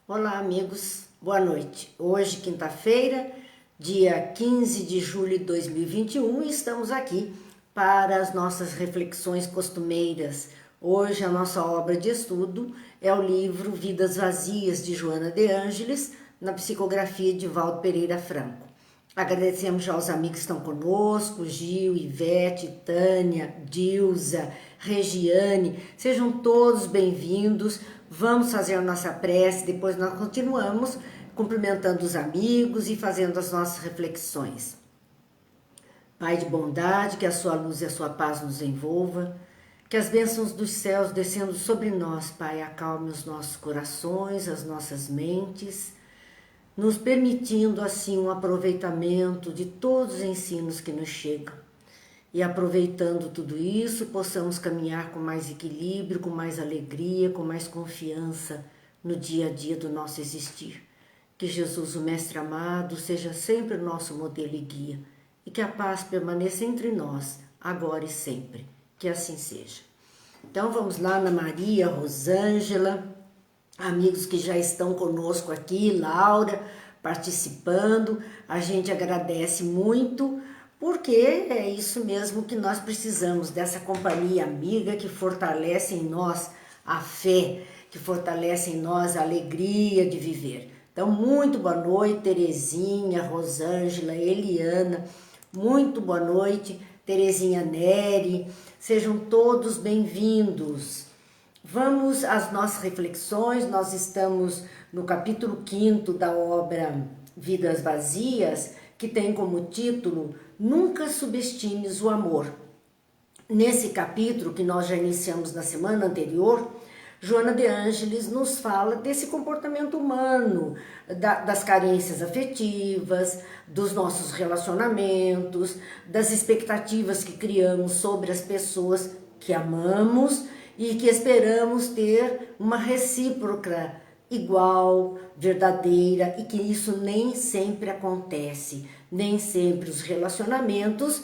Olá, amigos, boa noite. Hoje, quinta-feira, dia 15 de julho de 2021, e estamos aqui para as nossas reflexões costumeiras. Hoje, a nossa obra de estudo é o livro Vidas Vazias, de Joana de Ângeles, na psicografia de Valdo Pereira Franco. Agradecemos já aos amigos que estão conosco, Gil, Ivete, Tânia, Dilza, Regiane, sejam todos bem-vindos. Vamos fazer a nossa prece, depois nós continuamos cumprimentando os amigos e fazendo as nossas reflexões. Pai de bondade, que a sua luz e a sua paz nos envolva, que as bênçãos dos céus descendo sobre nós, Pai, acalme os nossos corações, as nossas mentes, nos permitindo assim um aproveitamento de todos os ensinos que nos chegam. E aproveitando tudo isso, possamos caminhar com mais equilíbrio, com mais alegria, com mais confiança no dia a dia do nosso existir. Que Jesus, o Mestre amado, seja sempre o nosso modelo e guia, e que a paz permaneça entre nós, agora e sempre. Que assim seja. Então vamos lá, Ana Maria, Rosângela, amigos que já estão conosco aqui, Laura, participando, a gente agradece muito, porque é isso mesmo que nós precisamos, dessa companhia amiga que fortalece em nós a fé, que fortalece em nós a alegria de viver. Então, muito boa noite, Terezinha, Rosângela, Eliana, muito boa noite, Terezinha Neri, sejam todos bem-vindos. Vamos às nossas reflexões. Nós estamos no capítulo 5º da obra Vidas Vazias, que tem como título Nunca Subestimes o Amor. Nesse capítulo, que nós já iniciamos na semana anterior, Joana de Ângeles nos fala desse comportamento humano, das carências afetivas, dos nossos relacionamentos, das expectativas que criamos sobre as pessoas que amamos e que esperamos ter uma recíproca igual, verdadeira, e que isso nem sempre acontece. Nem sempre os relacionamentos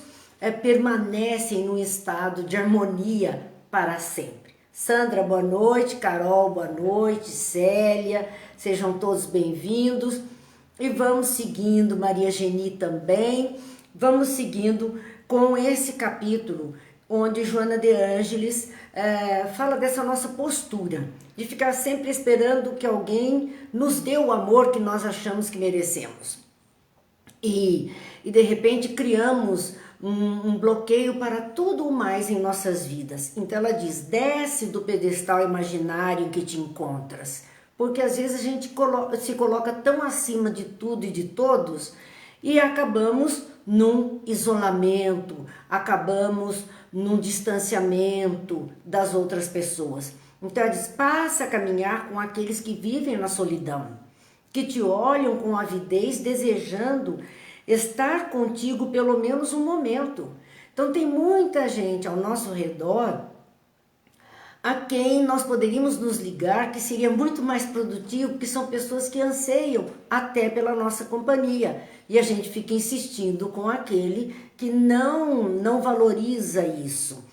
permanecem num estado de harmonia para sempre. Sandra, boa noite. Carol, boa noite. Célia, sejam todos bem-vindos. E vamos seguindo, Maria Geni também, vamos seguindo com esse capítulo, onde Joana de Ângeles fala dessa nossa postura, de ficar sempre esperando que alguém nos dê o amor que nós achamos que merecemos. E de repente criamos um bloqueio para tudo o mais em nossas vidas. Então ela diz, desce do pedestal imaginário em que te encontras, porque às vezes a gente se coloca tão acima de tudo e de todos e acabamos num isolamento, acabamos num distanciamento das outras pessoas. Então ela diz, passa a caminhar com aqueles que vivem na solidão, que te olham com avidez, desejando estar contigo pelo menos um momento. Então tem muita gente ao nosso redor a quem nós poderíamos nos ligar, que seria muito mais produtivo, porque são pessoas que anseiam até pela nossa companhia. E a gente fica insistindo com aquele que não valoriza isso.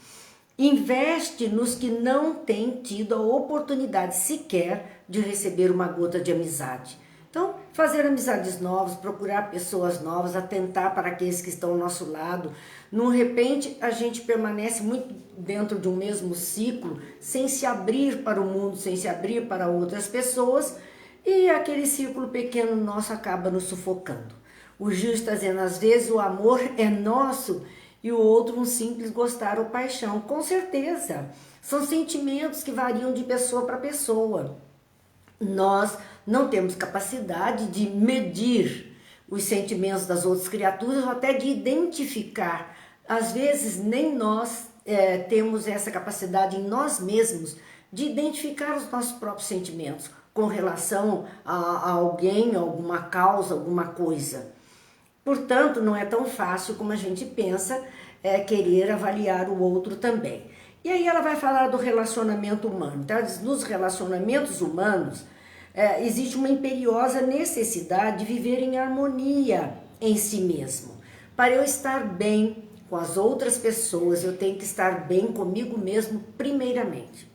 Investe nos que não têm tido a oportunidade sequer de receber uma gota de amizade. Então, fazer amizades novas, procurar pessoas novas, atentar para aqueles que estão ao nosso lado. De repente, a gente permanece muito dentro de um mesmo ciclo, sem se abrir para o mundo, sem se abrir para outras pessoas, e aquele círculo pequeno nosso acaba nos sufocando. O Gil está dizendo, às vezes o amor é nosso e o outro um simples gostar ou paixão. Com certeza, são sentimentos que variam de pessoa para pessoa. Nós não temos capacidade de medir os sentimentos das outras criaturas ou até de identificar. Às vezes nem nós temos essa capacidade em nós mesmos de identificar os nossos próprios sentimentos com relação a alguém, a alguma causa, alguma coisa. Portanto, não é tão fácil como a gente pensa querer avaliar o outro também. E aí ela vai falar do relacionamento humano. Então, nos relacionamentos humanos, existe uma imperiosa necessidade de viver em harmonia em si mesmo. Para eu estar bem com as outras pessoas, eu tenho que estar bem comigo mesmo primeiramente.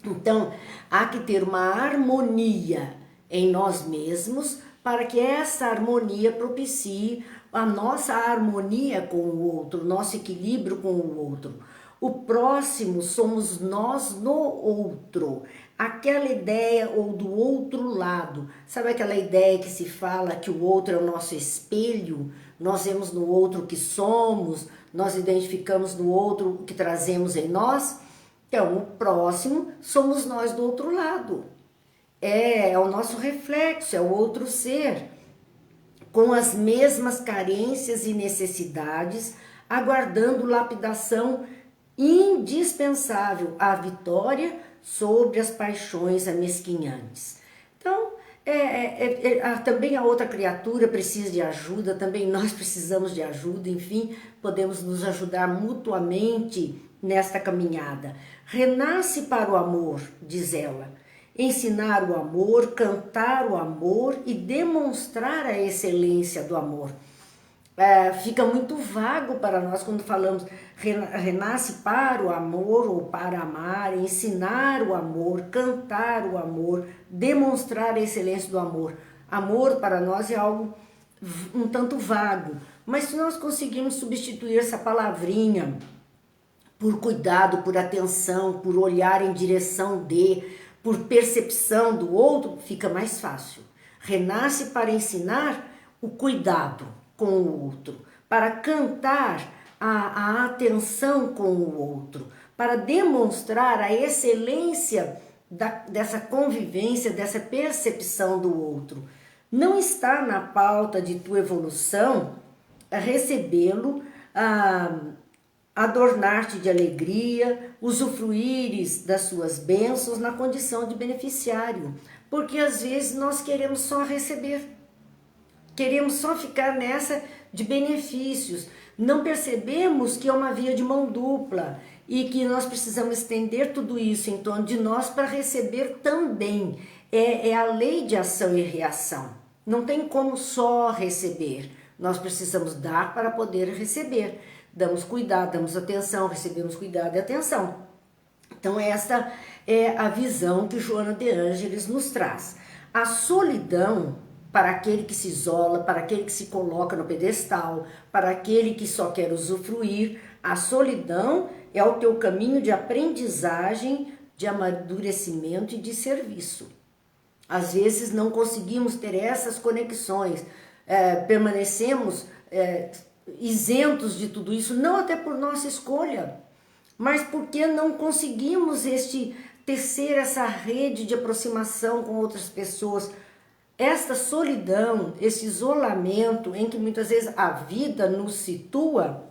Então, há que ter uma harmonia em nós mesmos, para que essa harmonia propicie a nossa harmonia com o outro, nosso equilíbrio com o outro. O próximo somos nós no outro. Aquela ideia ou do outro lado. Sabe aquela ideia que se fala que o outro é o nosso espelho? Nós vemos no outro o que somos, nós identificamos no outro o que trazemos em nós. Então, o próximo somos nós do outro lado. É o nosso reflexo, é o outro ser, com as mesmas carências e necessidades, aguardando lapidação indispensável à vitória sobre as paixões amesquinhantes. Então, também a outra criatura precisa de ajuda, também nós precisamos de ajuda, enfim, podemos nos ajudar mutuamente nesta caminhada. Renasce para o amor, diz ela, ensinar o amor, cantar o amor e demonstrar a excelência do amor. Fica muito vago para nós quando falamos renasce para o amor ou para amar, ensinar o amor, cantar o amor, demonstrar a excelência do amor. Amor para nós é algo um tanto vago, mas se nós conseguirmos substituir essa palavrinha por cuidado, por atenção, por olhar em direção por percepção do outro, fica mais fácil. Renasce para ensinar o cuidado com o outro, para cantar a atenção com o outro, para demonstrar a excelência dessa convivência, dessa percepção do outro. Não está na pauta de tua evolução recebê-lo, adornar-te de alegria, usufruires das suas bênçãos na condição de beneficiário, porque às vezes nós queremos só receber. Queremos só ficar nessa de benefícios. Não percebemos que é uma via de mão dupla e que nós precisamos estender tudo isso em torno de nós para receber também. É a lei de ação e reação. Não tem como só receber. Nós precisamos dar para poder receber. Damos cuidado, damos atenção, recebemos cuidado e atenção. Então essa é a visão que Joana de Ângeles nos traz. A solidão, para aquele que se isola, para aquele que se coloca no pedestal, para aquele que só quer usufruir, a solidão é o teu caminho de aprendizagem, de amadurecimento e de serviço. Às vezes não conseguimos ter essas conexões, permanecemos isentos de tudo isso, não até por nossa escolha, mas porque não conseguimos tecer essa rede de aproximação com outras pessoas. Esta solidão, esse isolamento em que muitas vezes a vida nos situa,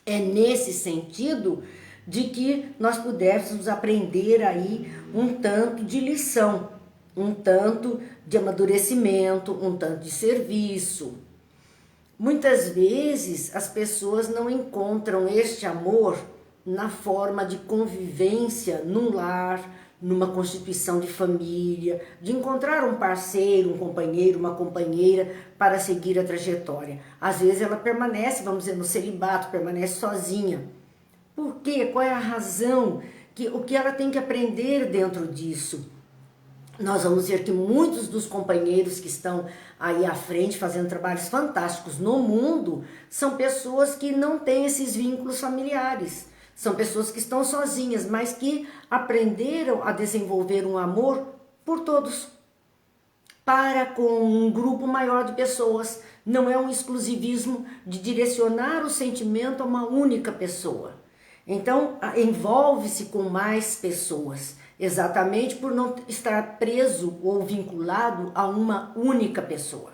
é nesse sentido de que nós pudéssemos aprender aí um tanto de lição, um tanto de amadurecimento, um tanto de serviço. Muitas vezes as pessoas não encontram este amor na forma de convivência num lar, numa constituição de família, de encontrar um parceiro, um companheiro, uma companheira para seguir a trajetória. Às vezes ela permanece, vamos dizer, no celibato, permanece sozinha. Por quê? Qual é a razão? O que ela tem que aprender dentro disso? Nós vamos ver que muitos dos companheiros que estão aí à frente fazendo trabalhos fantásticos no mundo são pessoas que não têm esses vínculos familiares. São pessoas que estão sozinhas, mas que aprenderam a desenvolver um amor por todos, para com um grupo maior de pessoas. Não é um exclusivismo de direcionar o sentimento a uma única pessoa. Então, envolve-se com mais pessoas, exatamente por não estar preso ou vinculado a uma única pessoa.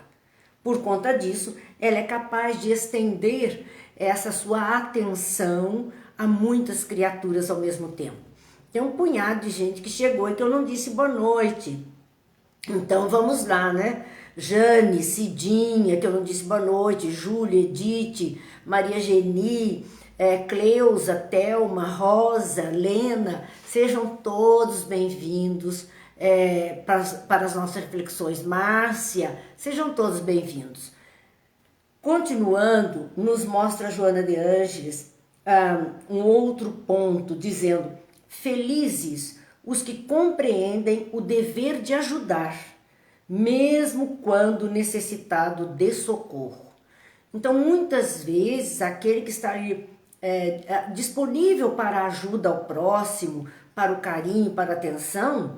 Por conta disso, ela é capaz de estender essa sua atenção a muitas criaturas ao mesmo tempo. Tem um punhado de gente que chegou e que eu não disse boa noite. Então vamos lá, né? Jane, Cidinha, que eu não disse boa noite, Júlia, Edith, Maria Geni, Cleusa, Thelma, Rosa, Lena, sejam todos bem-vindos para as nossas reflexões. Márcia, sejam todos bem-vindos. Continuando, nos mostra Joana de Ângeles um outro ponto, dizendo: felizes os que compreendem o dever de ajudar, mesmo quando necessitado de socorro. Então, muitas vezes, aquele que está ali disponível para a ajuda ao próximo, para o carinho, para a atenção,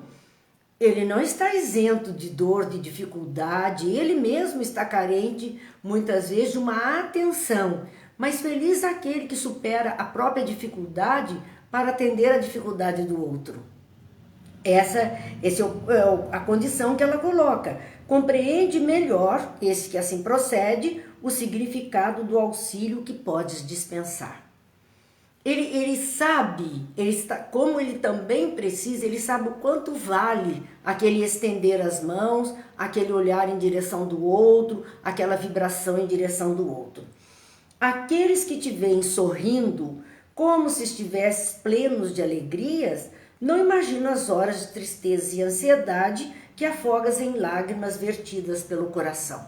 ele não está isento de dor, de dificuldade, ele mesmo está carente, muitas vezes, de uma atenção. Mas feliz aquele que supera a própria dificuldade para atender a dificuldade do outro. Essa é a condição que ela coloca. Compreende melhor, esse que assim procede, o significado do auxílio que podes dispensar. Ele sabe, como ele também precisa, ele sabe o quanto vale aquele estender as mãos, aquele olhar em direção do outro, aquela vibração em direção do outro. Aqueles que te veem sorrindo, como se estivesses plenos de alegrias, não imaginam as horas de tristeza e ansiedade que afogas em lágrimas vertidas pelo coração.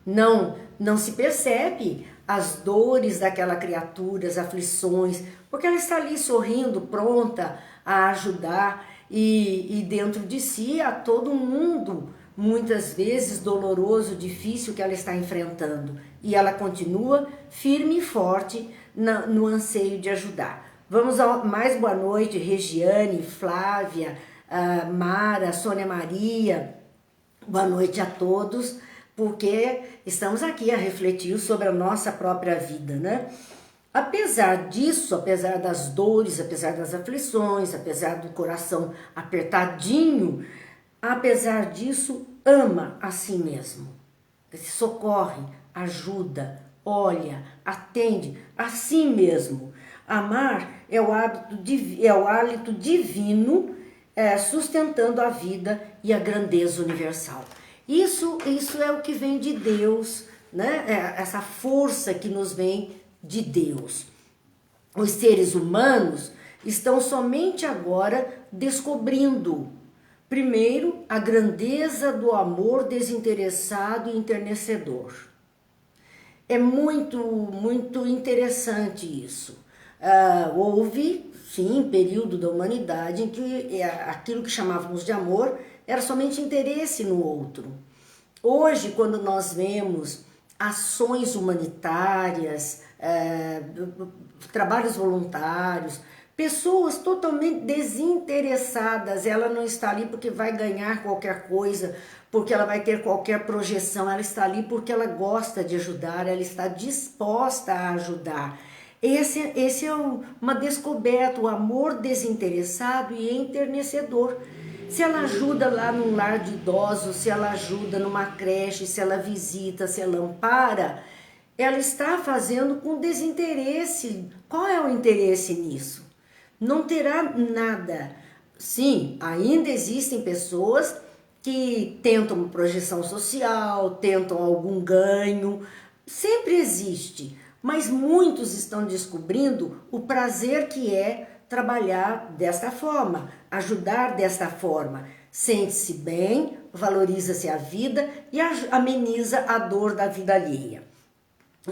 Não se percebe as dores daquela criatura, as aflições, porque ela está ali sorrindo, pronta a ajudar e dentro de si há todo um mundo, muitas vezes doloroso, difícil que ela está enfrentando. E ela continua firme e forte no anseio de ajudar. Vamos a mais boa noite, Regiane, Flávia, Mara, Sônia Maria. Boa noite a todos, porque estamos aqui a refletir sobre a nossa própria vida, né? Apesar disso, apesar das dores, apesar das aflições, apesar do coração apertadinho, apesar disso, ama a si mesmo. Se socorre, ajuda, olha, atende a si mesmo. Amar é o hálito divino sustentando a vida e a grandeza universal. Isso é o que vem de Deus, né? Essa força que nos vem de Deus. Os seres humanos estão somente agora descobrindo, primeiro, a grandeza do amor desinteressado e enternecedor. É muito interessante isso. Houve, sim, período da humanidade em que aquilo que chamávamos de amor era somente interesse no outro. Hoje, quando nós vemos ações humanitárias, trabalhos voluntários, pessoas totalmente desinteressadas, ela não está ali porque vai ganhar qualquer coisa, porque ela vai ter qualquer projeção, ela está ali porque ela gosta de ajudar, ela está disposta a ajudar. Esse é uma descoberta, o amor desinteressado e enternecedor. Se ela ajuda lá num lar de idosos, se ela ajuda numa creche, se ela visita, se ela ampara, ela está fazendo com desinteresse. Qual é o interesse nisso? Não terá nada. Sim, ainda existem pessoas que tentam projeção social, tentam algum ganho, sempre existe, mas muitos estão descobrindo o prazer que é trabalhar desta forma, ajudar desta forma. Sente-se bem, valoriza-se a vida e ameniza a dor da vida alheia.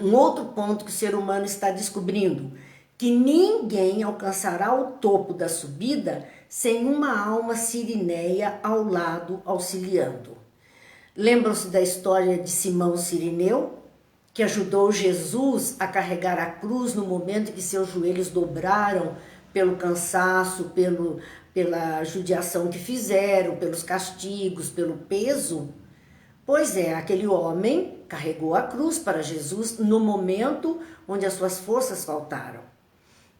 Um outro ponto que o ser humano está descobrindo, que ninguém alcançará o topo da subida sem uma alma sirineia ao lado auxiliando. Lembram-se da história de Simão Sirineu, que ajudou Jesus a carregar a cruz no momento em que seus joelhos dobraram pelo cansaço, pela judiação que fizeram, pelos castigos, pelo peso? Pois é, aquele homem carregou a cruz para Jesus no momento onde as suas forças faltaram.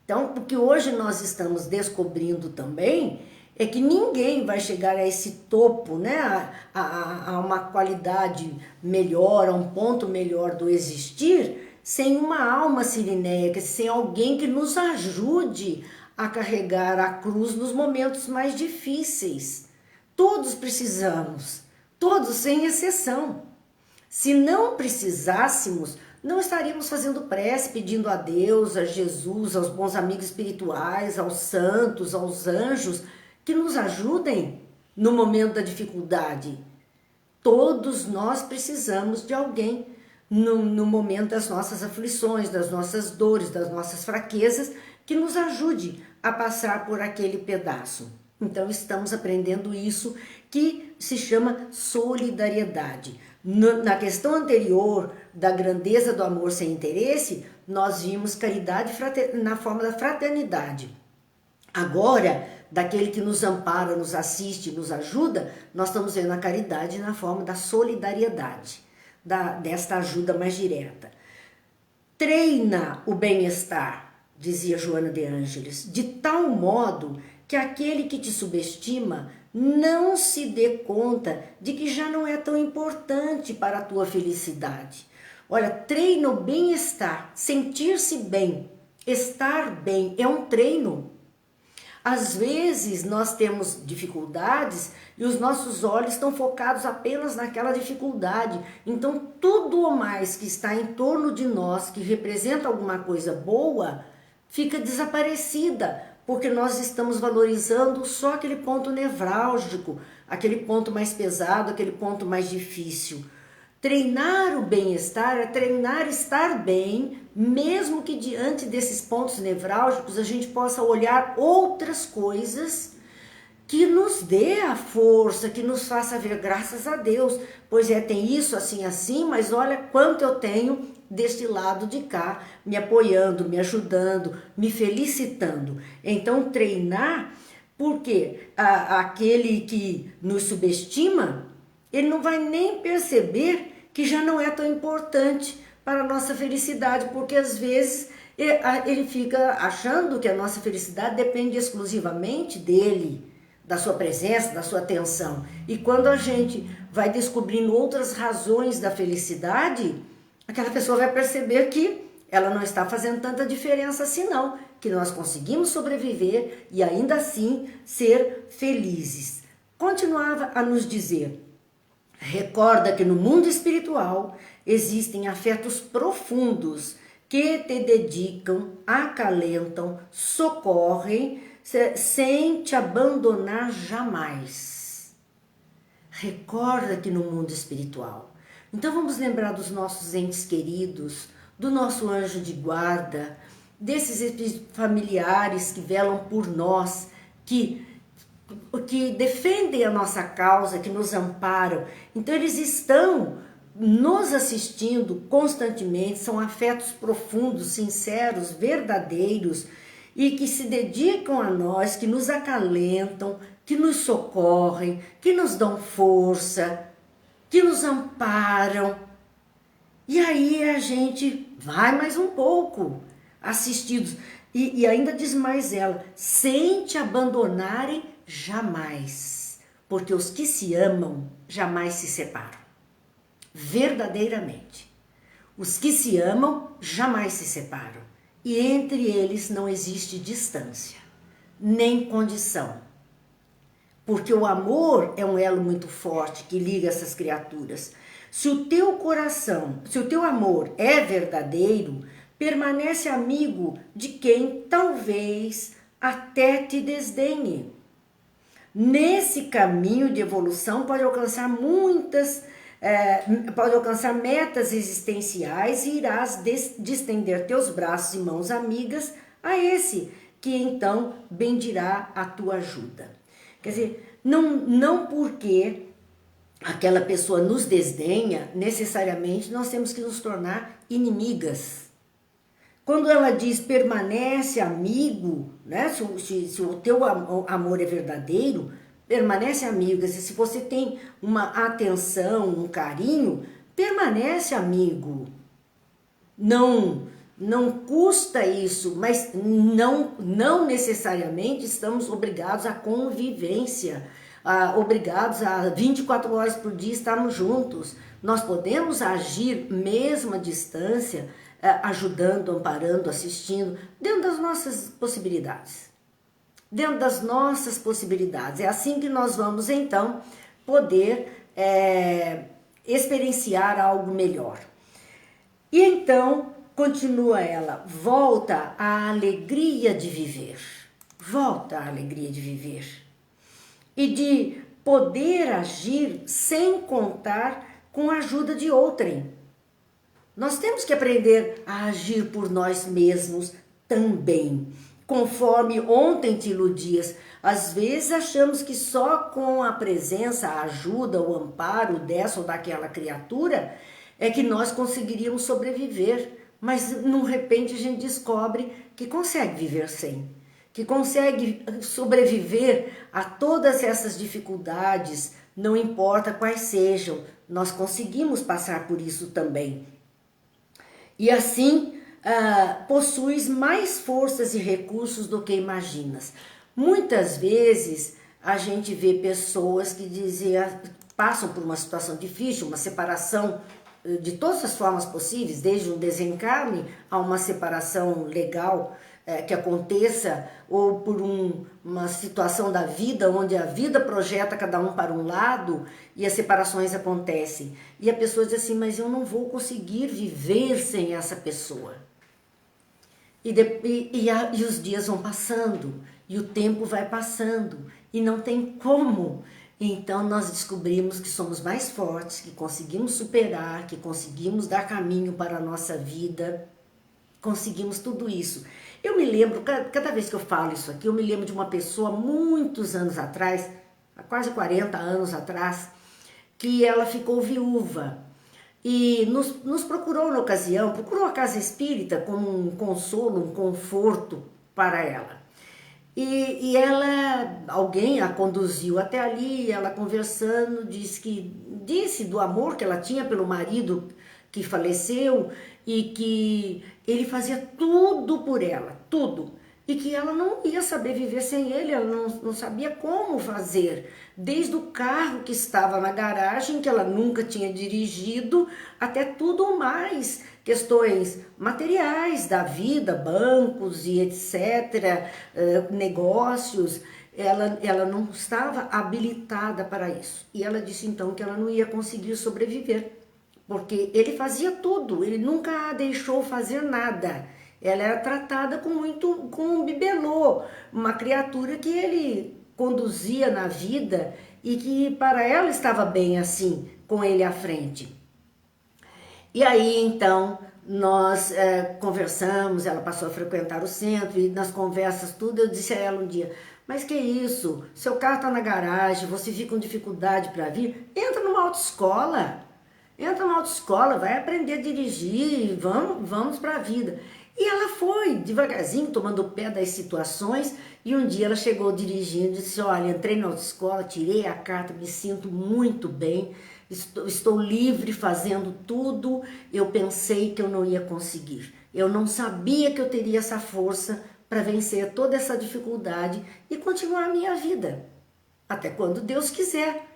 Então, o que hoje nós estamos descobrindo também é que ninguém vai chegar a esse topo, né? a uma qualidade melhor, a um ponto melhor do existir, sem uma alma sirineia, sem alguém que nos ajude a carregar a cruz nos momentos mais difíceis. Todos precisamos, todos sem exceção. Se não precisássemos, não estaríamos fazendo prece, pedindo a Deus, a Jesus, aos bons amigos espirituais, aos santos, aos anjos, que nos ajudem no momento da dificuldade. Todos nós precisamos de alguém no momento das nossas aflições, das nossas dores, das nossas fraquezas, que nos ajude a passar por aquele pedaço. Então estamos aprendendo isso que se chama solidariedade. Na questão anterior da grandeza do amor sem interesse, nós vimos caridade na forma da fraternidade. Agora, daquele que nos ampara, nos assiste, nos ajuda, nós estamos vendo a caridade na forma da solidariedade, desta ajuda mais direta. Treina o bem-estar, dizia Joana de Ângeles, de tal modo que aquele que te subestima não se dê conta de que já não é tão importante para a tua felicidade. Olha, treina o bem-estar, sentir-se bem, estar bem é um treino. Às vezes nós temos dificuldades e os nossos olhos estão focados apenas naquela dificuldade. Então tudo o mais que está em torno de nós, que representa alguma coisa boa, fica desaparecida, porque nós estamos valorizando só aquele ponto nevrálgico, aquele ponto mais pesado, aquele ponto mais difícil. Treinar o bem-estar é treinar estar bem, mesmo que diante desses pontos nevrálgicos a gente possa olhar outras coisas que nos dê a força, que nos faça ver, graças a Deus, pois tem isso assim, assim, mas olha quanto eu tenho deste lado de cá, me apoiando, me ajudando, me felicitando. Então treinar, porque aquele que nos subestima, ele não vai nem perceber que já não é tão importante para a nossa felicidade, porque às vezes ele fica achando que a nossa felicidade depende exclusivamente dele, da sua presença, da sua atenção. E quando a gente vai descobrindo outras razões da felicidade, aquela pessoa vai perceber que ela não está fazendo tanta diferença assim não, que nós conseguimos sobreviver e ainda assim ser felizes. Continuava a nos dizer: recorda que no mundo espiritual existem afetos profundos que te dedicam, acalentam, socorrem, sem te abandonar jamais. Recorda que no mundo espiritual. Então vamos lembrar dos nossos entes queridos, do nosso anjo de guarda, desses familiares que velam por nós, que defendem a nossa causa, que nos amparam. Então eles estão nos assistindo constantemente, são afetos profundos, sinceros, verdadeiros e que se dedicam a nós, que nos acalentam, que nos socorrem, que nos dão força, que nos amparam. E aí a gente vai mais um pouco assistidos. E ainda diz mais ela: sem te abandonarem jamais, porque os que se amam jamais se separam. Verdadeiramente. Os que se amam jamais se separam. E entre eles não existe distância, nem condição. Porque o amor é um elo muito forte que liga essas criaturas. Se o teu coração, se o teu amor é verdadeiro, permanece amigo de quem talvez até te desdenhe. Nesse caminho de evolução pode alcançar metas existenciais e irás distender teus braços e mãos amigas a esse que então bendirá a tua ajuda. Quer dizer, não porque aquela pessoa nos desdenha, necessariamente nós temos que nos tornar inimigas. Quando ela diz permanece amigo, né? Se o teu amor é verdadeiro, permanece amigo. Se você tem uma atenção, um carinho, permanece amigo. Não custa isso, mas não necessariamente estamos obrigados à convivência, obrigados a 24 horas por dia estarmos juntos. Nós podemos agir mesmo à distância, ajudando, amparando, assistindo, dentro das nossas possibilidades. Dentro das nossas possibilidades. É assim que nós vamos, então, poder experienciar algo melhor. E então, continua ela, volta à alegria de viver. Volta à alegria de viver. E de poder agir sem contar com a ajuda de outrem. Nós temos que aprender a agir por nós mesmos também. conforme ontem te iludias. Às vezes achamos que só com a presença, a ajuda, o amparo dessa ou daquela criatura é que nós conseguiríamos sobreviver. Mas, de repente, a gente descobre que consegue viver sem, que consegue sobreviver a todas essas dificuldades, não importa quais sejam, nós conseguimos passar por isso também. E assim, possuis mais forças e recursos do que imaginas. Muitas vezes a gente vê pessoas que passam por uma situação difícil, uma separação de todas as formas possíveis, desde um desencarne a uma separação legal que aconteça, ou por uma situação da vida onde a vida projeta cada um para um lado e as separações acontecem. E a pessoa diz assim, mas eu não vou conseguir viver sem essa pessoa. E os dias vão passando, e o tempo vai passando, e não tem como. Então nós descobrimos que somos mais fortes, que conseguimos superar, que conseguimos dar caminho para a nossa vida, conseguimos tudo isso. Eu me lembro, cada vez que eu falo isso aqui, eu me lembro de uma pessoa muitos anos atrás, há quase 40 anos atrás, que ela ficou viúva e nos procurou na ocasião, procurou a casa espírita como um consolo, um conforto para ela. E alguém a conduziu até ali, ela conversando, disse do amor que ela tinha pelo marido que faleceu e que ele fazia tudo por ela, tudo. E que ela não ia saber viver sem ele, ela não sabia como fazer. Desde o carro que estava na garagem, que ela nunca tinha dirigido, até tudo mais, questões materiais da vida, bancos e etc., negócios, ela não estava habilitada para isso. E ela disse então que ela não ia conseguir sobreviver, porque ele fazia tudo, ele nunca a deixou fazer nada. Ela era tratada com um bibelô, uma criatura que ele conduzia na vida e que para ela estava bem assim, com ele à frente. E aí então nós conversamos, ela passou a frequentar o centro e nas conversas tudo eu disse a ela um dia, mas que isso, seu carro está na garagem, você fica com dificuldade para vir, entra numa autoescola, vai aprender a dirigir, vamos para a vida. E ela foi devagarzinho, tomando o pé das situações, e um dia ela chegou dirigindo e disse, olha, entrei na autoescola, tirei a carta, me sinto muito bem, estou livre fazendo tudo, eu pensei que eu não ia conseguir. Eu não sabia que eu teria essa força para vencer toda essa dificuldade e continuar a minha vida, até quando Deus quiser.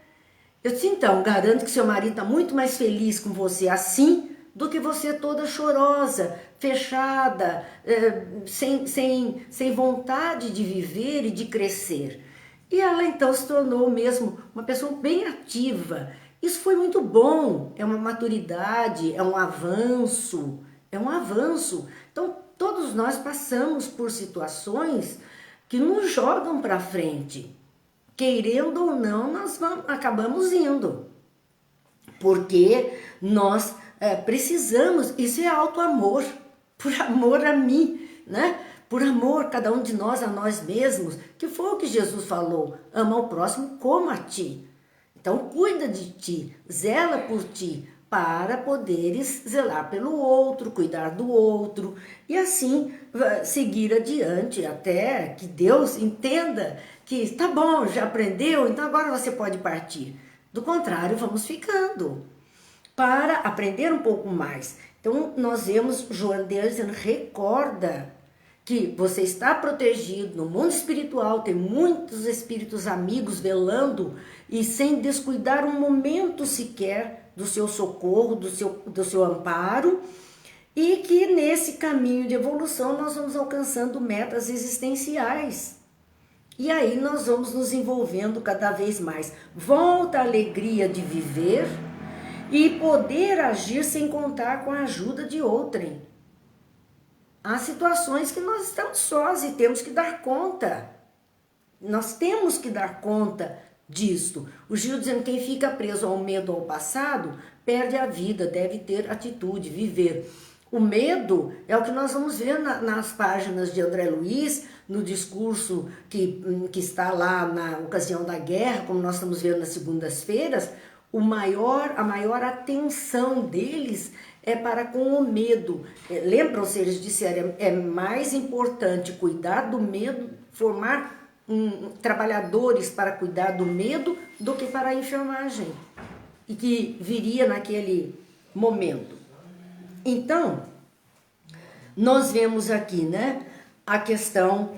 Eu disse, então, garanto que seu marido está muito mais feliz com você assim do que você toda chorosa, fechada, sem vontade de viver e de crescer. E ela então se tornou mesmo uma pessoa bem ativa. Isso foi muito bom, é uma maturidade, é um avanço, Então todos nós passamos por situações que nos jogam para frente. Querendo ou não, nós acabamos indo, porque nós precisamos, isso é auto-amor, por amor a mim, né? Por amor, cada um de nós a nós mesmos, que foi o que Jesus falou, ama o próximo como a ti. Então cuida de ti, zela por ti, para poderes zelar pelo outro, cuidar do outro, e assim seguir adiante, até que Deus entenda que tá bom, já aprendeu, então agora você pode partir. Do contrário, vamos ficando para aprender um pouco mais. Então nós vemos João Deus dizendo, recorda que você está protegido no mundo espiritual, tem muitos espíritos amigos velando e sem descuidar um momento sequer do seu socorro, do seu amparo, e que nesse caminho de evolução nós vamos alcançando metas existenciais. E aí nós vamos nos envolvendo cada vez mais. Volta a alegria de viver e poder agir sem contar com a ajuda de outrem. Há situações que nós estamos sós e temos que dar conta. Nós temos que dar conta disto. O Gil dizendo que quem fica preso ao medo ao passado perde a vida, deve ter atitude, viver. O medo é o que nós vamos ver nas páginas de André Luiz, no discurso que está lá na ocasião da guerra, como nós estamos vendo nas segundas-feiras, a maior atenção deles é para com o medo. Lembram-se, eles disseram, é mais importante cuidar do medo, formar trabalhadores para cuidar do medo do que para a enfermagem, e que viria naquele momento. Então, nós vemos aqui, né, a questão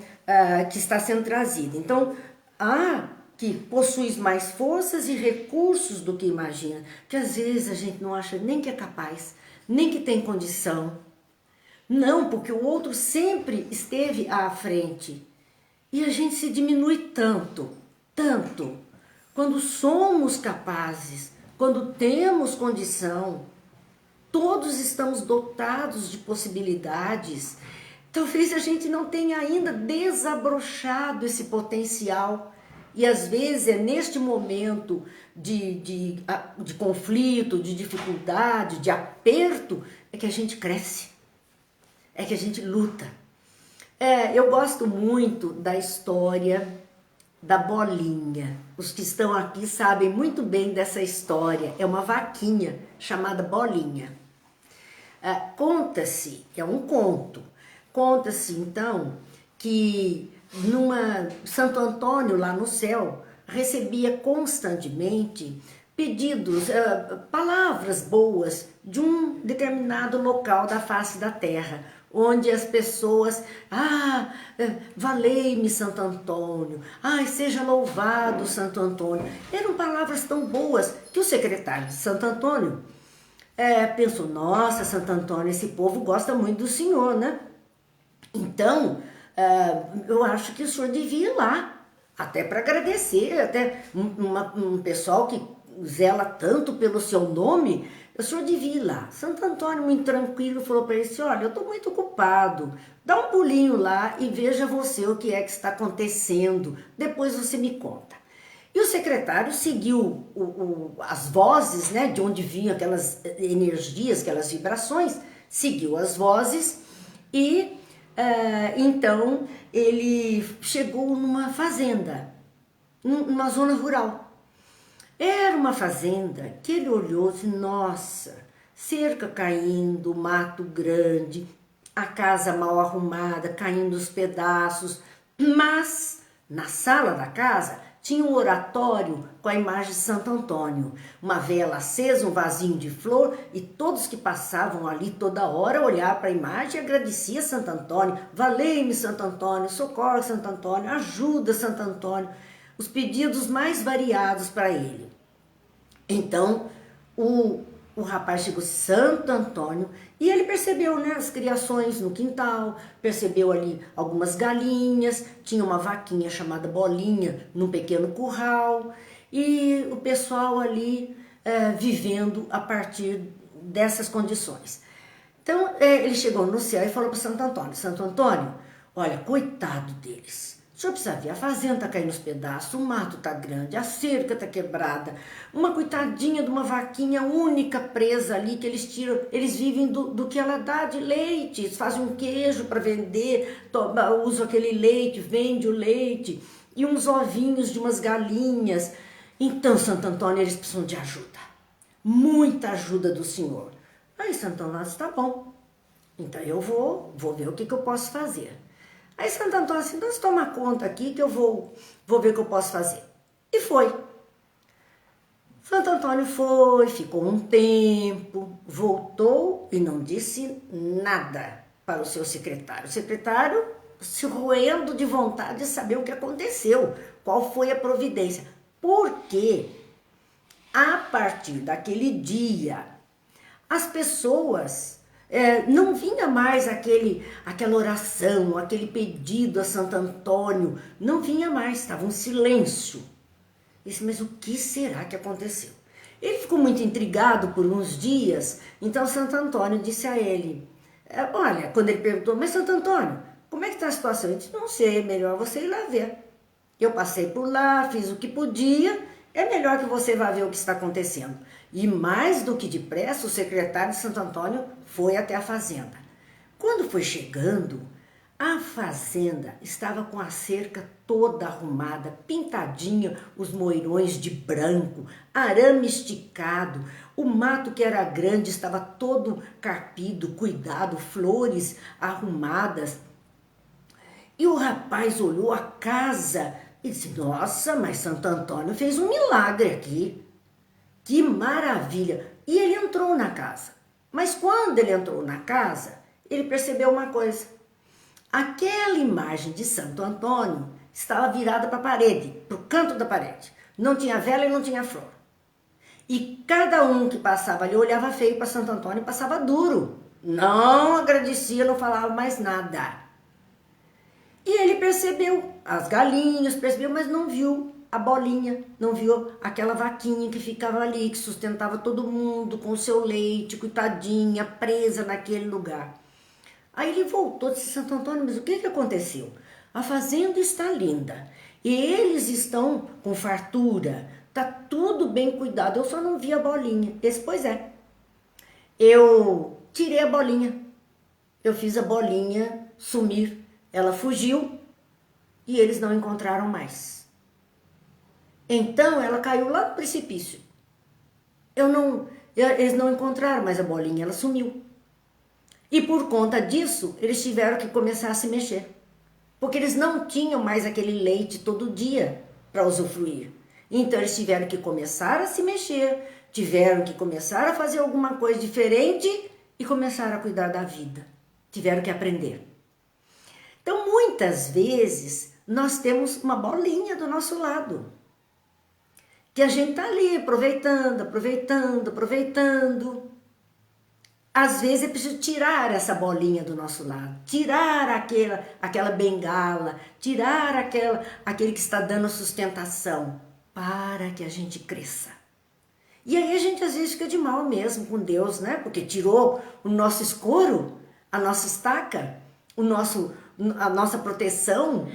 que está sendo trazida. Então, que possuis mais forças e recursos do que imagina, que às vezes a gente não acha nem que é capaz, nem que tem condição. Não, porque o outro sempre esteve à frente. E a gente se diminui tanto, tanto, quando somos capazes, quando temos condição. Todos estamos dotados de possibilidades. Talvez a gente não tenha ainda desabrochado esse potencial. E às vezes é neste momento de conflito, de dificuldade, de aperto, é que a gente cresce, é que a gente luta. Eu gosto muito da história da bolinha. Os que estão aqui sabem muito bem dessa história. É uma vaquinha chamada Bolinha. Conta-se, é um conto, conta-se então que Santo Antônio lá no céu recebia constantemente pedidos, palavras boas de um determinado local da face da terra, onde as pessoas, valei-me Santo Antônio, seja louvado Santo Antônio. Eram palavras tão boas que o secretário de Santo Antônio pensou, nossa, Santo Antônio, esse povo gosta muito do senhor, né? Então, eu acho que o senhor devia ir lá, até para agradecer, até um pessoal que zela tanto pelo seu nome, o senhor devia ir lá. Santo Antônio, muito tranquilo, falou para ele assim, olha, eu estou muito ocupado, dá um pulinho lá e veja você o que é que está acontecendo, depois você me conta. E o secretário seguiu as vozes, né, de onde vinham aquelas energias, aquelas vibrações, seguiu as vozes e então ele chegou numa fazenda, numa zona rural. Era uma fazenda que ele olhou e disse, nossa, cerca caindo, mato grande, a casa mal arrumada, caindo os pedaços, mas na sala da casa tinha um oratório com a imagem de Santo Antônio, uma vela acesa, um vasinho de flor, e todos que passavam ali toda hora olhavam para a imagem e agradeciam Santo Antônio, valei-me Santo Antônio, socorre Santo Antônio, ajuda Santo Antônio, os pedidos mais variados para ele. Então, o rapaz chegou, Santo Antônio, e ele percebeu, né, as criações no quintal, percebeu ali algumas galinhas, tinha uma vaquinha chamada Bolinha num pequeno curral, e o pessoal ali vivendo a partir dessas condições. Então, ele chegou no céu e falou para Santo Antônio, olha, coitado deles. O senhor precisa ver, a fazenda está caindo nos pedaços, o mato está grande, a cerca está quebrada, uma coitadinha de uma vaquinha única presa ali, que eles tiram, eles vivem do que ela dá de leite, eles fazem um queijo para vender, usam aquele leite, vende o leite, e uns ovinhos de umas galinhas. Então, Santo Antônio, eles precisam de ajuda, muita ajuda do senhor. Aí Santo Antônio disse, tá bom, então eu vou ver o que eu posso fazer. Aí Santo Antônio assim, nós toma conta aqui que eu vou ver o que eu posso fazer. E foi. Santo Antônio foi, ficou um tempo, voltou e não disse nada para o seu secretário. O secretário se roendo de vontade de saber o que aconteceu, qual foi a providência. Porque a partir daquele dia, as pessoas... não vinha mais aquela oração, aquele pedido a Santo Antônio, não vinha mais, estava um silêncio. Disse, mas o que será que aconteceu? Ele ficou muito intrigado por uns dias, então Santo Antônio disse a ele, olha, quando ele perguntou, mas Santo Antônio, como é que está a situação? Ele disse, não sei, é melhor você ir lá ver. Eu passei por lá, fiz o que podia, é melhor que você vá ver o que está acontecendo. E mais do que depressa, o secretário de Santo Antônio foi até a fazenda. Quando foi chegando, A fazenda estava com a cerca toda arrumada, pintadinha, os moirões de branco, arame esticado, o mato que era grande estava todo carpido, cuidado, flores arrumadas. E o rapaz olhou a casa e disse: nossa, mas Santo Antônio fez um milagre aqui. Que maravilha! E ele entrou na casa. Mas quando ele entrou na casa, ele percebeu uma coisa. Aquela imagem de Santo Antônio estava virada para a parede, para o canto da parede. Não tinha vela e não tinha flor. E cada um que passava ali olhava feio para Santo Antônio e passava duro. Não agradecia, não falava mais nada. E ele percebeu as galinhas, percebeu, mas não viu a bolinha, não viu aquela vaquinha que ficava ali, que sustentava todo mundo com o seu leite, coitadinha, presa naquele lugar. Aí ele voltou e disse: Santo Antônio, mas o que aconteceu? A fazenda está linda e eles estão com fartura, tá tudo bem cuidado, eu só não vi a bolinha. Esse, pois é, eu tirei a bolinha, eu fiz a bolinha sumir, ela fugiu e eles não encontraram mais. Então ela caiu lá no precipício. Eles não encontraram mais a bolinha, ela sumiu. E por conta disso, eles tiveram que começar a se mexer. Porque eles não tinham mais aquele leite todo dia para usufruir. Então eles tiveram que começar a se mexer, tiveram que começar a fazer alguma coisa diferente e começaram a cuidar da vida. Tiveram que aprender. Então muitas vezes nós temos uma bolinha do nosso lado. Que a gente tá ali aproveitando. Às vezes é preciso tirar essa bolinha do nosso lado, tirar aquela bengala, tirar aquele que está dando sustentação, para que a gente cresça. E aí a gente às vezes fica de mal mesmo com Deus, né? Porque tirou o nosso escoro, a nossa estaca, a nossa proteção.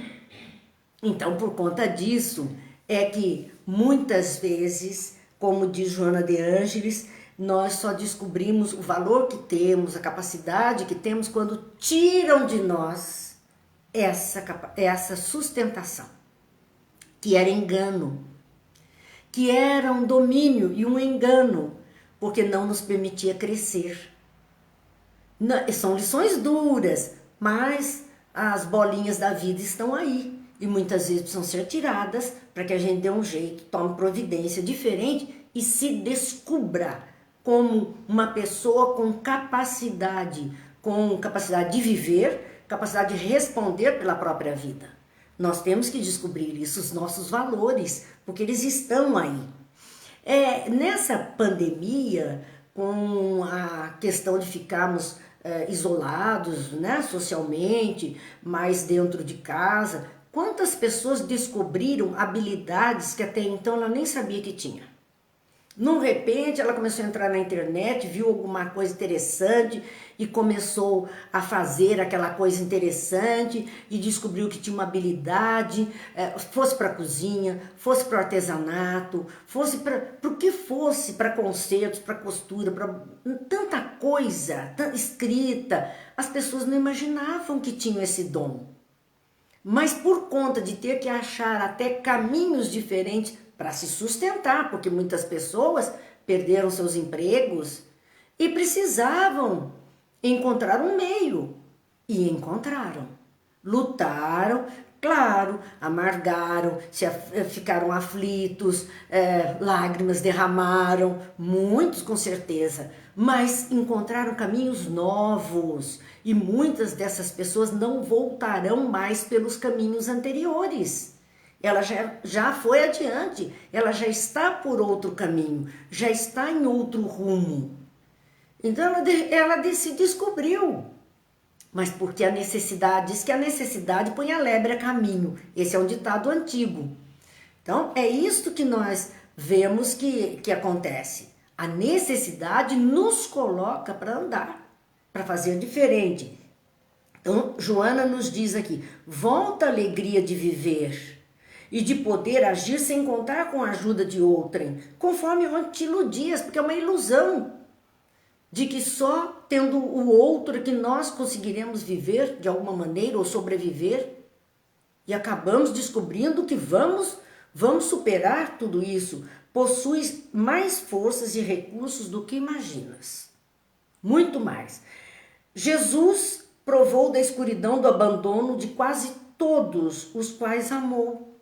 Então, por conta disso, é que muitas vezes, como diz Joana de Ângeles, nós só descobrimos o valor que temos, a capacidade que temos quando tiram de nós essa sustentação, que era engano, que era um domínio e um engano, porque não nos permitia crescer. São lições duras, mas as bolinhas da vida estão aí. E muitas vezes precisam ser tiradas para que a gente dê um jeito, tome providência diferente e se descubra como uma pessoa com capacidade de viver, capacidade de responder pela própria vida. Nós temos que descobrir isso, os nossos valores, porque eles estão aí. Nessa pandemia, com a questão de ficarmos isolados, né, socialmente, mais dentro de casa, quantas pessoas descobriram habilidades que até então ela nem sabia que tinha? De repente ela começou a entrar na internet, viu alguma coisa interessante e começou a fazer aquela coisa interessante e descobriu que tinha uma habilidade, fosse para a cozinha, fosse para o artesanato, fosse para o que fosse, para concertos, para costura, para tanta coisa, escrita. As pessoas não imaginavam que tinham esse dom. Mas por conta de ter que achar até caminhos diferentes para se sustentar, porque muitas pessoas perderam seus empregos e precisavam encontrar um meio. E encontraram. Lutaram, claro, amargaram, ficaram aflitos, lágrimas derramaram, muitos com certeza, mas encontraram caminhos novos e muitas dessas pessoas não voltarão mais pelos caminhos anteriores. Ela já foi adiante, ela já está por outro caminho, já está em outro rumo. Então ela se descobriu. Mas porque a necessidade, diz que a necessidade põe a lebre a caminho. Esse é um ditado antigo. Então é isto que nós vemos que acontece. A necessidade nos coloca para andar, para fazer diferente. Então Joana nos diz aqui: volta a alegria de viver e de poder agir sem contar com a ajuda de outrem, conforme eu te iludias, porque é uma ilusão. de que só tendo o outro é que nós conseguiremos viver de alguma maneira ou sobreviver, e acabamos descobrindo que vamos superar tudo isso. Possuis mais forças e recursos do que imaginas. Muito mais. Jesus provou da escuridão do abandono de quase todos os quais amou.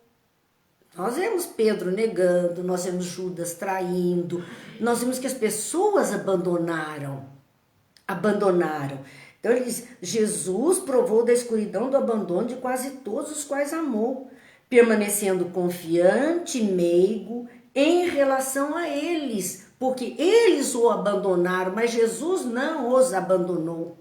Nós vemos Pedro negando, nós vemos Judas traindo, nós vemos que as pessoas abandonaram. Então ele diz, Jesus provou da escuridão do abandono de quase todos os quais amou, permanecendo confiante, meigo em relação a eles, porque eles o abandonaram, mas Jesus não os abandonou.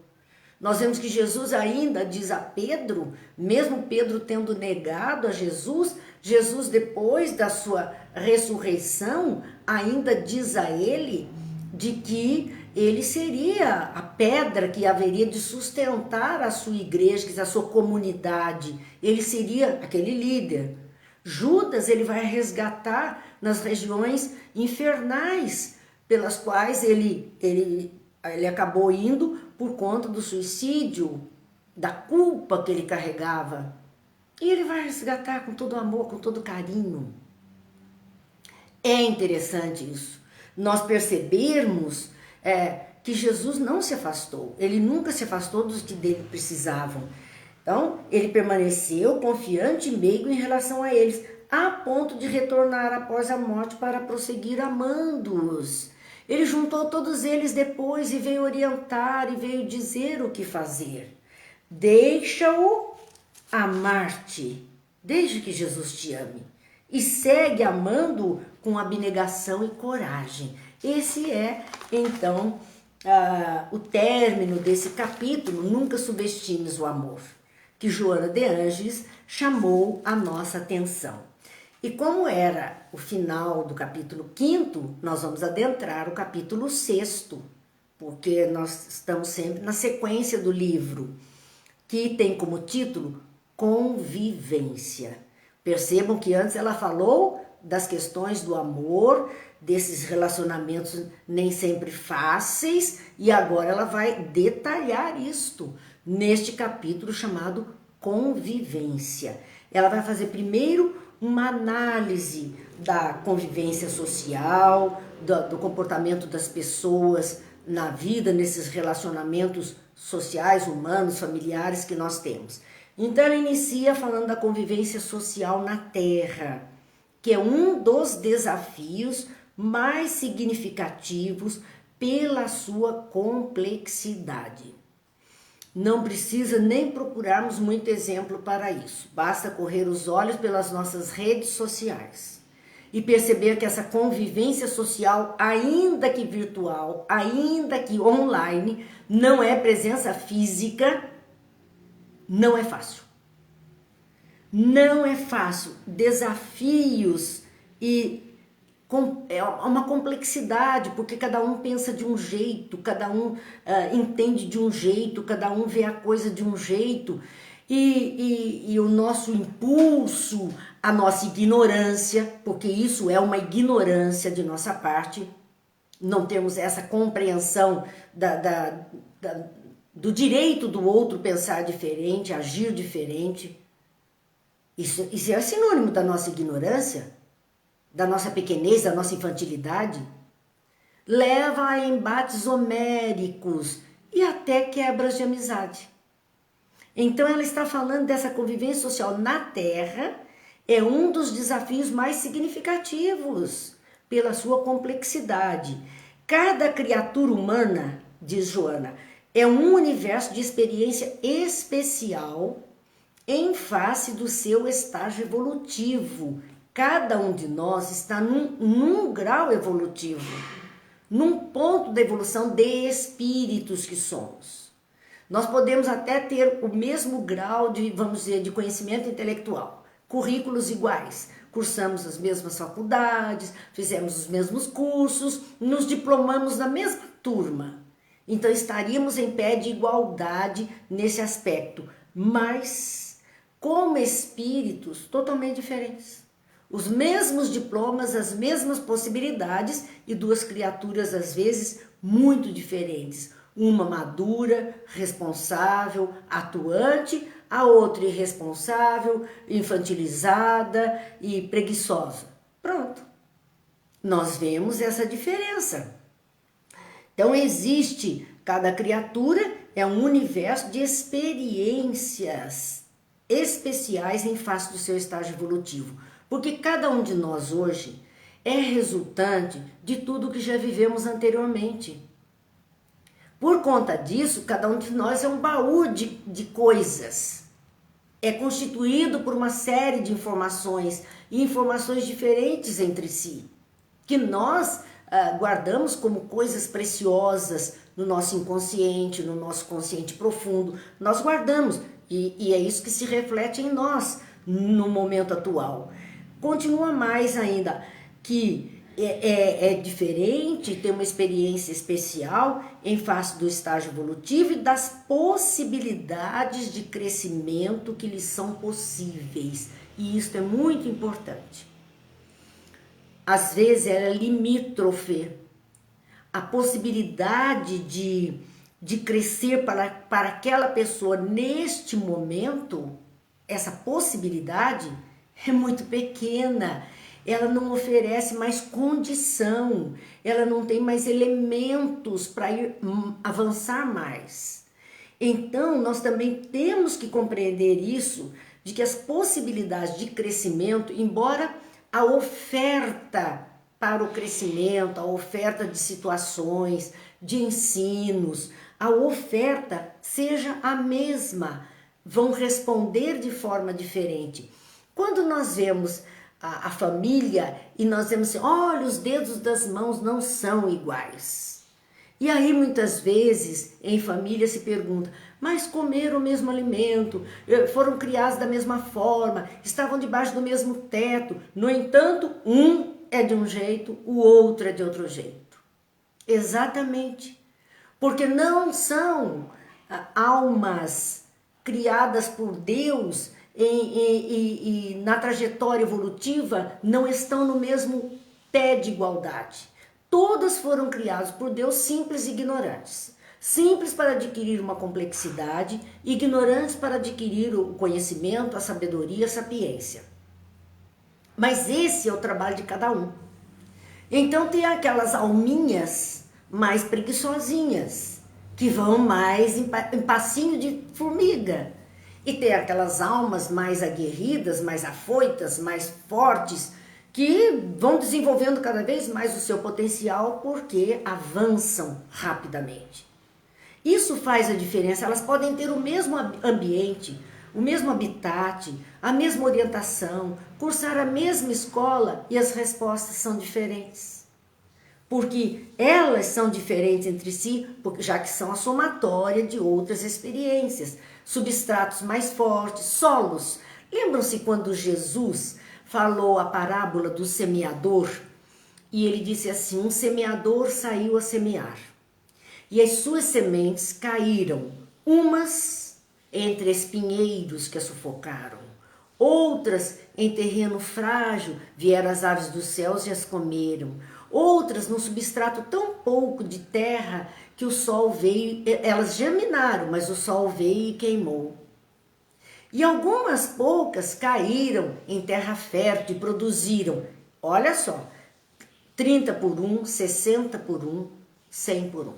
Nós vemos que Jesus ainda diz a Pedro, mesmo Pedro tendo negado a Jesus, Jesus depois da sua ressurreição ainda diz a ele de que ele seria a pedra que haveria de sustentar a sua igreja, a sua comunidade. Ele seria aquele líder. Judas ele vai resgatar nas regiões infernais pelas quais ele acabou indo por conta do suicídio, da culpa que ele carregava. E ele vai resgatar com todo amor, com todo carinho. É interessante isso. Nós percebermos que Jesus não se afastou. Ele nunca se afastou dos que dele precisavam. Então, ele permaneceu confiante e meigo em relação a eles, a ponto de retornar após a morte para prosseguir amando-os. Ele juntou todos eles depois e veio orientar e veio dizer o que fazer. Deixa-o amar-te, desde que Jesus te ame, e segue amando com abnegação e coragem. Esse é, então, o término desse capítulo. Nunca subestimes o amor, que Joana de Ângeles chamou a nossa atenção. E como era o final do capítulo 5º, nós vamos adentrar o capítulo 6º, porque nós estamos sempre na sequência do livro, que tem como título Convivência. Percebam que antes ela falou das questões do amor, desses relacionamentos nem sempre fáceis, e agora ela vai detalhar isto neste capítulo chamado Convivência. Ela vai fazer primeiro uma análise da convivência social, do comportamento das pessoas na vida, nesses relacionamentos sociais, humanos, familiares que nós temos. Então ela inicia falando da convivência social na Terra, que é um dos desafios mais significativos pela sua complexidade. Não precisa nem procurarmos muito exemplo para isso. Basta correr os olhos pelas nossas redes sociais e perceber que essa convivência social, ainda que virtual, ainda que online, não é presença física, não é fácil. Não é fácil. Desafios e é uma complexidade, porque cada um pensa de um jeito, cada um entende de um jeito, cada um vê a coisa de um jeito, e o nosso impulso, a nossa ignorância, porque isso é uma ignorância de nossa parte, não temos essa compreensão do direito do outro pensar diferente, agir diferente. Isso é sinônimo da nossa ignorância, da nossa pequenez, da nossa infantilidade, leva a embates homéricos e até quebras de amizade. Então ela está falando dessa convivência social na Terra, é um dos desafios mais significativos pela sua complexidade. Cada criatura humana, diz Joana, é um universo de experiência especial em face do seu estágio evolutivo. Cada um de nós está num grau evolutivo, num ponto da evolução de espíritos que somos. Nós podemos até ter o mesmo grau de, vamos dizer, de conhecimento intelectual, currículos iguais, cursamos as mesmas faculdades, fizemos os mesmos cursos, nos diplomamos na mesma turma. Então estaríamos em pé de igualdade nesse aspecto, mas como espíritos totalmente diferentes. Os mesmos diplomas, as mesmas possibilidades e duas criaturas, às vezes, muito diferentes. Uma madura, responsável, atuante, a outra irresponsável, infantilizada e preguiçosa. Pronto. Nós vemos essa diferença. Então existe, cada criatura é um universo de experiências especiais em face do seu estágio evolutivo. Porque cada um de nós hoje é resultante de tudo que já vivemos anteriormente. Por conta disso, cada um de nós é um baú de coisas. É constituído por uma série de informações e informações diferentes entre si, que nós guardamos como coisas preciosas no nosso inconsciente, no nosso consciente profundo. Nós guardamos e é isso que se reflete em nós no momento atual. Continua mais ainda que é diferente, tem uma experiência especial em face do estágio evolutivo e das possibilidades de crescimento que lhes são possíveis. E isso é muito importante. Às vezes ela é limítrofe. A possibilidade de crescer para aquela pessoa neste momento, essa possibilidade é muito pequena. Ela não oferece mais condição, ela não tem mais elementos para avançar mais. Então, nós também temos que compreender isso, de que as possibilidades de crescimento, embora a oferta para o crescimento, a oferta de situações, de ensinos, a oferta seja a mesma, vão responder de forma diferente. Quando nós vemos a família e nós vemos assim, olha, os dedos das mãos não são iguais. E aí muitas vezes em família se pergunta, mas comeram o mesmo alimento, foram criados da mesma forma, estavam debaixo do mesmo teto, no entanto, um é de um jeito, o outro é de outro jeito. Exatamente, porque não são almas criadas por Deus e na trajetória evolutiva não estão no mesmo pé de igualdade. Todas foram criadas por Deus simples e ignorantes. Simples para adquirir uma complexidade, ignorantes para adquirir o conhecimento, a sabedoria, a sapiência. Mas esse é o trabalho de cada um. Então tem aquelas alminhas mais preguiçosinhas, que vão mais em passinho de formiga. E tem aquelas almas mais aguerridas, mais afoitas, mais fortes, que vão desenvolvendo cada vez mais o seu potencial porque avançam rapidamente. Isso faz a diferença. Elas podem ter o mesmo ambiente, o mesmo habitat, a mesma orientação, cursar a mesma escola e as respostas são diferentes. Porque elas são diferentes entre si, já que são a somatória de outras experiências, substratos mais fortes, solos. Lembram-se quando Jesus falou a parábola do semeador? E ele disse assim, um semeador saiu a semear. E as suas sementes caíram, umas entre espinheiros que a sufocaram, outras em terreno frágil, vieram as aves dos céus e as comeram, outras num substrato tão pouco de terra que o sol veio, elas germinaram, mas o sol veio e queimou. E algumas poucas caíram em terra fértil e produziram, olha só, 30 por 1, 60 por 1, 100 por 1.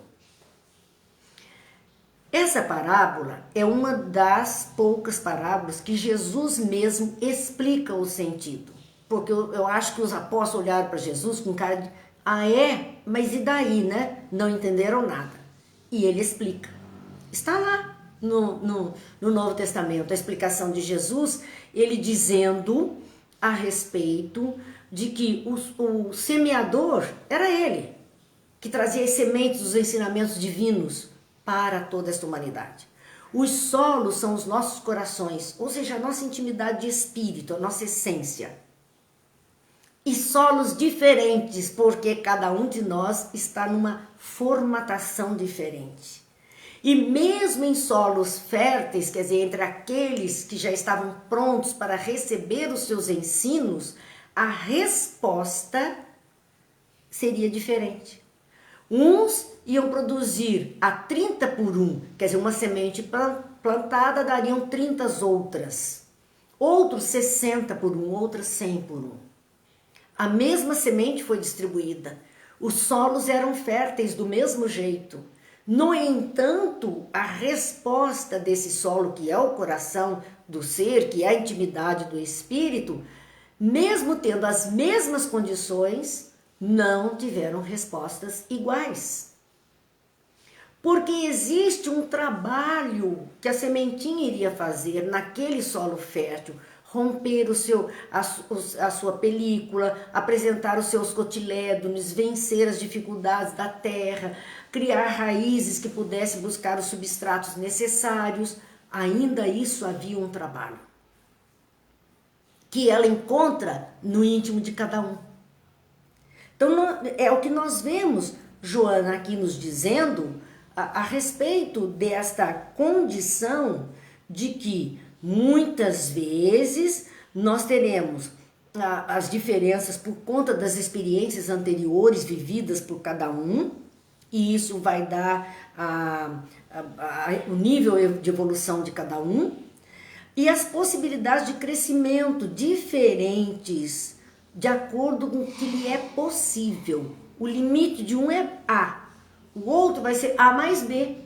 Essa parábola é uma das poucas parábolas que Jesus mesmo explica o sentido. Porque eu acho que os apóstolos olharam para Jesus com cara de, mas e daí, né? Não entenderam nada. E ele explica. Está lá no Novo Testamento, a explicação de Jesus, ele dizendo a respeito de que o semeador era ele, que trazia as sementes dos ensinamentos divinos para toda esta humanidade. Os solos são os nossos corações, ou seja, a nossa intimidade de espírito, a nossa essência. E solos diferentes, porque cada um de nós está numa formatação diferente. E mesmo em solos férteis, quer dizer, entre aqueles que já estavam prontos para receber os seus ensinos, a resposta seria diferente. Uns iam produzir a 30 por 1, quer dizer, uma semente plantada dariam 30 outras. Outros 60 por 1, outras 100 por 1. A mesma semente foi distribuída. Os solos eram férteis do mesmo jeito. No entanto, a resposta desse solo, que é o coração do ser, que é a intimidade do espírito, mesmo tendo as mesmas condições, não tiveram respostas iguais. Porque existe um trabalho que a sementinha iria fazer naquele solo fértil, romper a sua película, apresentar os seus cotilédones, vencer as dificuldades da terra, criar raízes que pudessem buscar os substratos necessários. Ainda isso havia um trabalho que ela encontra no íntimo de cada um. Então é o que nós vemos Joana aqui nos dizendo a respeito desta condição de que muitas vezes nós teremos as diferenças por conta das experiências anteriores vividas por cada um, e isso vai dar o nível de evolução de cada um, e as possibilidades de crescimento diferentes de acordo com o que lhe é possível. O limite de um é A, o outro vai ser A mais B.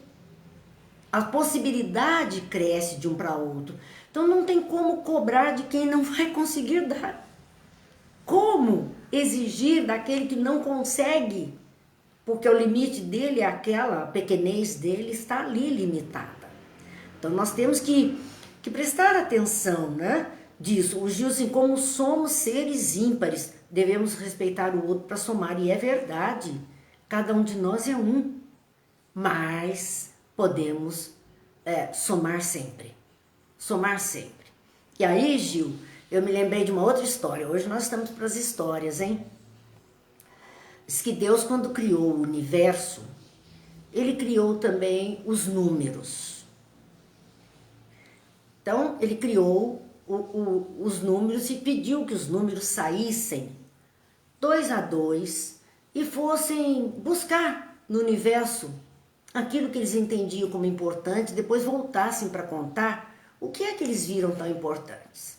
A possibilidade cresce de um para outro. Então não tem como cobrar de quem não vai conseguir dar. Como exigir daquele que não consegue? Porque o limite dele, aquela pequenez dele está ali limitada. Então nós temos que prestar atenção, né, disso. O Gilson, como somos seres ímpares, devemos respeitar o outro para somar. E é verdade, cada um de nós é um, mas podemos somar sempre. Somar sempre. E aí, Gil, eu me lembrei de uma outra história. Hoje nós estamos para as histórias, hein? Diz que Deus, quando criou o universo, ele criou também os números. Então, ele criou os números e pediu que os números saíssem 2 a 2 e fossem buscar no universo aquilo que eles entendiam como importante, depois voltassem para contar o que é que eles viram tão importantes.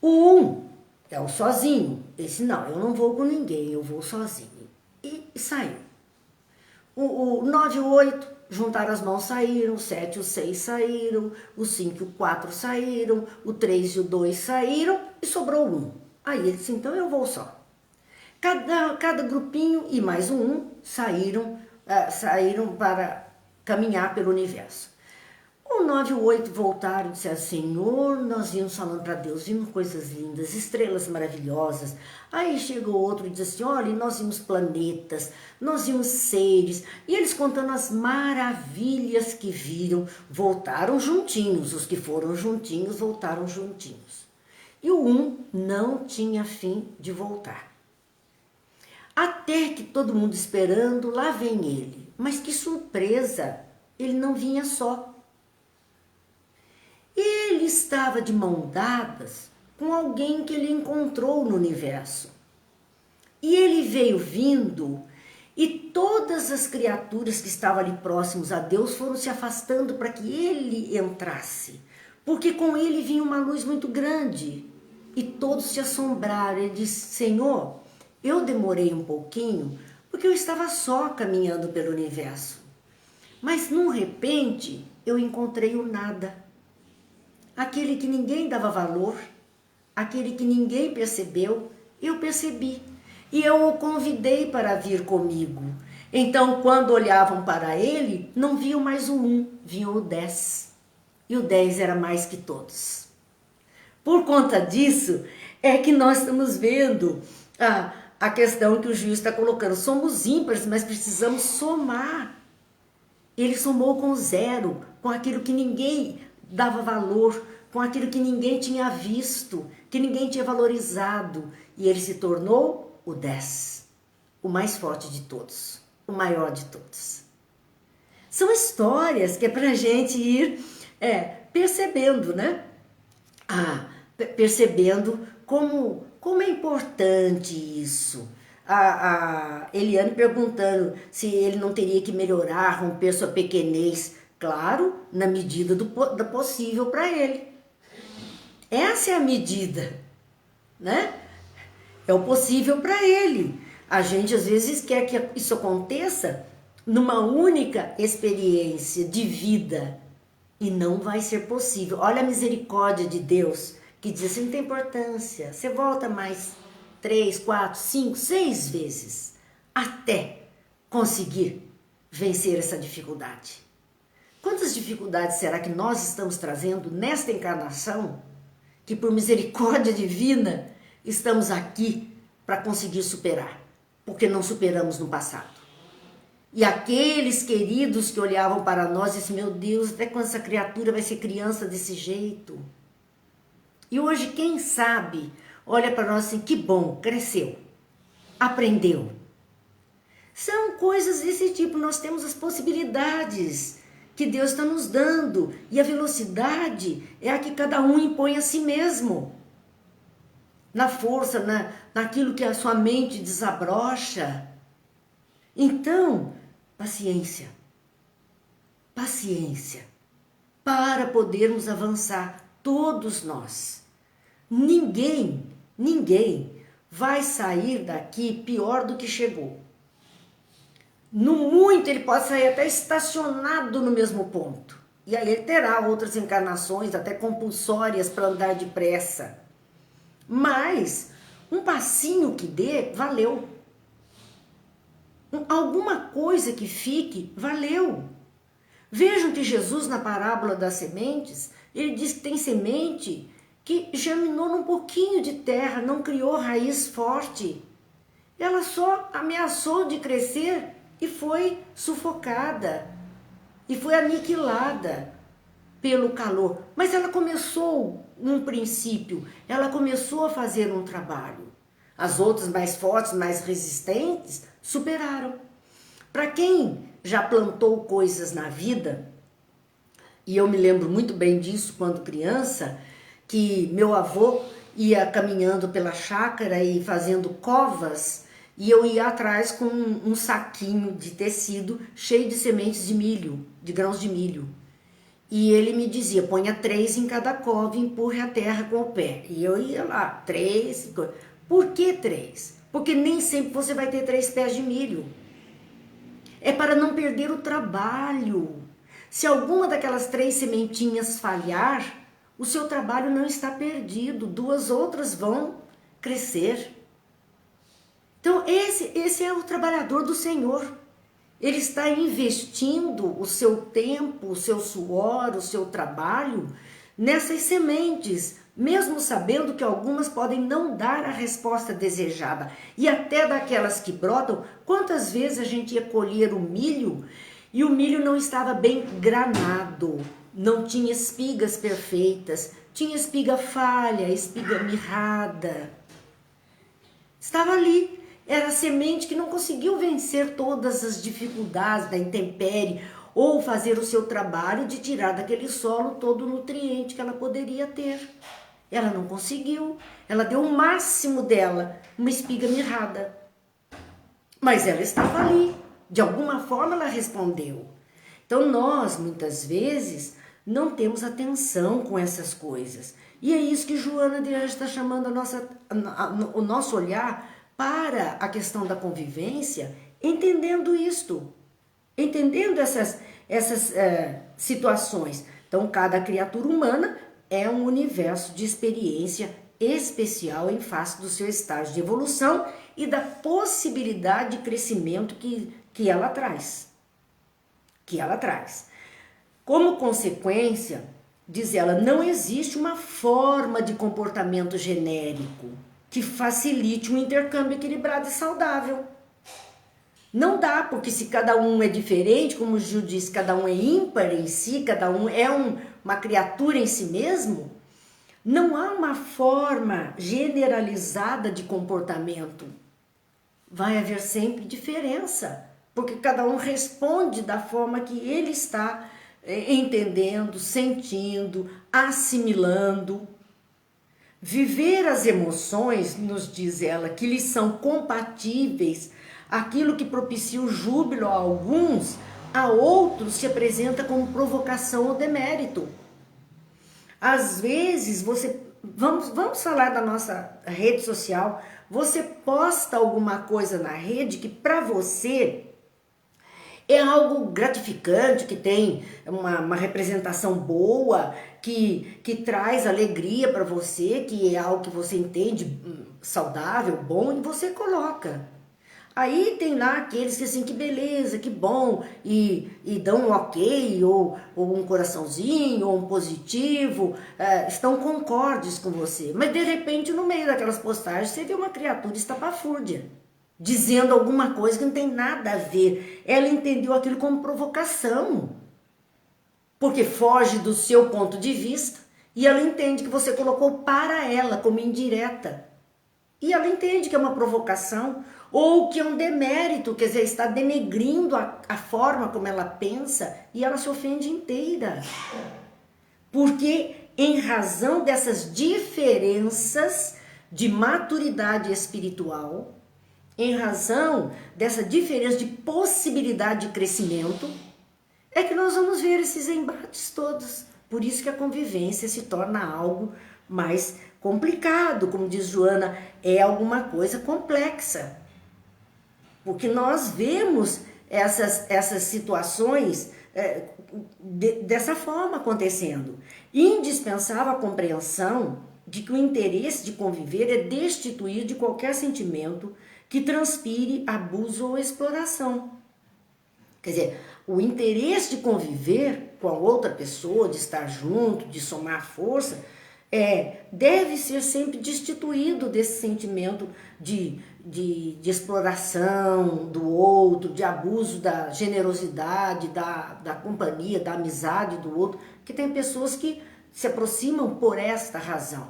O 1 é o sozinho. Esse não, eu não vou com ninguém, eu vou sozinho. E saiu. O 9 e o 8 juntaram as mãos, saíram. O 7 e o 6 saíram. O 5 e o 4 saíram. O 3 e o 2 saíram e sobrou 1. Aí ele disse, então eu vou só. Cada grupinho e mais um saíram para caminhar pelo universo. O 9 e o 8 voltaram e disseram, Senhor, nós vimos falando para Deus, vimos coisas lindas, estrelas maravilhosas. Aí chegou outro e disse assim, olha, nós vimos planetas, nós vimos seres. E eles contando as maravilhas que viram, voltaram juntinhos. Os que foram juntinhos, voltaram juntinhos. E o 1 não tinha fim de voltar. Até que todo mundo esperando, lá vem ele. Mas que surpresa, ele não vinha só. Ele estava de mão dadas com alguém que ele encontrou no universo. E ele veio vindo e todas as criaturas que estavam ali próximos a Deus foram se afastando para que ele entrasse. Porque com ele vinha uma luz muito grande e todos se assombraram. Ele disse, Senhor, eu demorei um pouquinho porque eu estava só caminhando pelo universo. Mas, num repente, eu encontrei o nada. Aquele que ninguém dava valor, aquele que ninguém percebeu, eu percebi. E eu o convidei para vir comigo. Então, quando olhavam para ele, não viam mais o 1, viam o 10. E o 10 era mais que todos. Por conta disso, é que nós estamos vendo a questão que o juiz está colocando. Somos ímpares, mas precisamos somar. Ele somou com 0, com aquilo que ninguém dava valor, com aquilo que ninguém tinha visto, que ninguém tinha valorizado. E ele se tornou o 10, o mais forte de todos, o maior de todos. São histórias que é para a gente ir percebendo, né? Percebendo como é importante isso. a Eliane perguntando se ele não teria que melhorar, romper sua pequenez. Claro, na medida do possível para ele. Essa é a medida, né? É o possível para ele. A gente às vezes quer que isso aconteça numa única experiência de vida e não vai ser possível. Olha a misericórdia de Deus que diz assim, não tem importância, você volta mais 3, 4, 5, 6 vezes até conseguir vencer essa dificuldade. Quantas dificuldades será que nós estamos trazendo nesta encarnação que por misericórdia divina estamos aqui para conseguir superar, porque não superamos no passado. E aqueles queridos que olhavam para nós e disseram, meu Deus, até quando essa criatura vai ser criança desse jeito? E hoje, quem sabe, olha para nós assim, que bom, cresceu, aprendeu. São coisas desse tipo, nós temos as possibilidades que Deus está nos dando. E a velocidade é a que cada um impõe a si mesmo. Na força, naquilo que a sua mente desabrocha. Então, paciência. Paciência. Para podermos avançar, todos nós. Ninguém vai sair daqui pior do que chegou. No muito, ele pode sair até estacionado no mesmo ponto. E aí ele terá outras encarnações, até compulsórias para andar depressa. Mas um passinho que dê, valeu. Alguma coisa que fique, valeu. Vejam que Jesus, na parábola das sementes, ele diz que tem semente que germinou num pouquinho de terra, não criou raiz forte. Ela só ameaçou de crescer e foi sufocada, e foi aniquilada pelo calor. Mas ela começou, num princípio, ela começou a fazer um trabalho. As outras mais fortes, mais resistentes, superaram. Para quem já plantou coisas na vida, e eu me lembro muito bem disso quando criança, que meu avô ia caminhando pela chácara e fazendo covas, e eu ia atrás com um saquinho de tecido cheio de sementes de milho, de grãos de milho. E ele me dizia, ponha 3 em cada cova e empurre a terra com o pé. E eu ia lá, 3. Por que 3? Porque nem sempre você vai ter 3 pés de milho. É para não perder o trabalho. Se alguma daquelas 3 sementinhas falhar, o seu trabalho não está perdido. 2 outras vão crescer. Então, esse é o trabalhador do Senhor. Ele está investindo o seu tempo, o seu suor, o seu trabalho nessas sementes, mesmo sabendo que algumas podem não dar a resposta desejada. E até daquelas que brotam, quantas vezes a gente ia colher o milho e o milho não estava bem granado, não tinha espigas perfeitas, tinha espiga falha, espiga mirrada. Estava ali. Era a semente que não conseguiu vencer todas as dificuldades da intempérie ou fazer o seu trabalho de tirar daquele solo todo o nutriente que ela poderia ter. Ela não conseguiu. Ela deu o máximo dela, uma espiga mirrada. Mas ela estava ali. De alguma forma ela respondeu. Então nós, muitas vezes, não temos atenção com essas coisas. E é isso que Joana de Anjos está chamando o nosso olhar para a questão da convivência, entendendo isto, entendendo essas situações. Então, cada criatura humana é um universo de experiência especial em face do seu estágio de evolução e da possibilidade de crescimento que ela traz. Como consequência, diz ela, não existe uma forma de comportamento genérico que facilite um intercâmbio equilibrado e saudável. Não dá, porque se cada um é diferente, como o Gil disse, cada um é ímpar em si, cada um é uma criatura em si mesmo, não há uma forma generalizada de comportamento. Vai haver sempre diferença, porque cada um responde da forma que ele está entendendo, sentindo, assimilando. Viver as emoções, nos diz ela, que lhes são compatíveis, aquilo que propicia o júbilo a alguns, a outros se apresenta como provocação ou demérito. Às vezes vamos falar da nossa rede social, você posta alguma coisa na rede que para você é algo gratificante, que tem uma representação boa, que traz alegria para você, que é algo que você entende saudável, bom, e você coloca. Aí tem lá aqueles que assim, que beleza, que bom, e dão um ok, ou um coraçãozinho, ou um positivo, estão concordes com você. Mas de repente, no meio daquelas postagens, você vê uma criatura estapafúrdia, dizendo alguma coisa que não tem nada a ver. Ela entendeu aquilo como provocação, porque foge do seu ponto de vista, e ela entende que você colocou para ela como indireta. E ela entende que é uma provocação, ou que é um demérito, quer dizer, está denegrindo a forma como ela pensa, e ela se ofende inteira. Porque em razão dessas diferenças de maturidade espiritual, em razão dessa diferença de possibilidade de crescimento, é que nós vamos ver esses embates todos. Por isso que a convivência se torna algo mais complicado, como diz Joana, é alguma coisa complexa. Porque nós vemos essas situações dessa forma acontecendo. Indispensável a compreensão de que o interesse de conviver é destituir de qualquer sentimento que transpire abuso ou exploração. Quer dizer, o interesse de conviver com a outra pessoa, de estar junto, de somar força, deve ser sempre destituído desse sentimento de exploração do outro, de abuso da generosidade, da companhia, da amizade do outro, que tem pessoas que se aproximam por esta razão.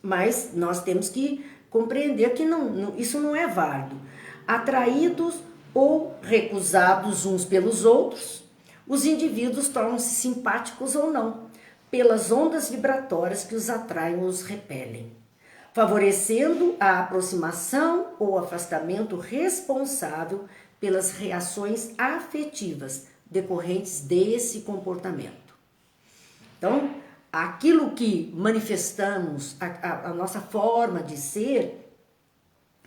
Mas nós temos que compreender que isso não é válido. Atraídos ou recusados uns pelos outros, os indivíduos tornam-se simpáticos ou não, pelas ondas vibratórias que os atraem ou os repelem, favorecendo a aproximação ou afastamento responsável pelas reações afetivas decorrentes desse comportamento. Então, aquilo que manifestamos, a nossa forma de ser,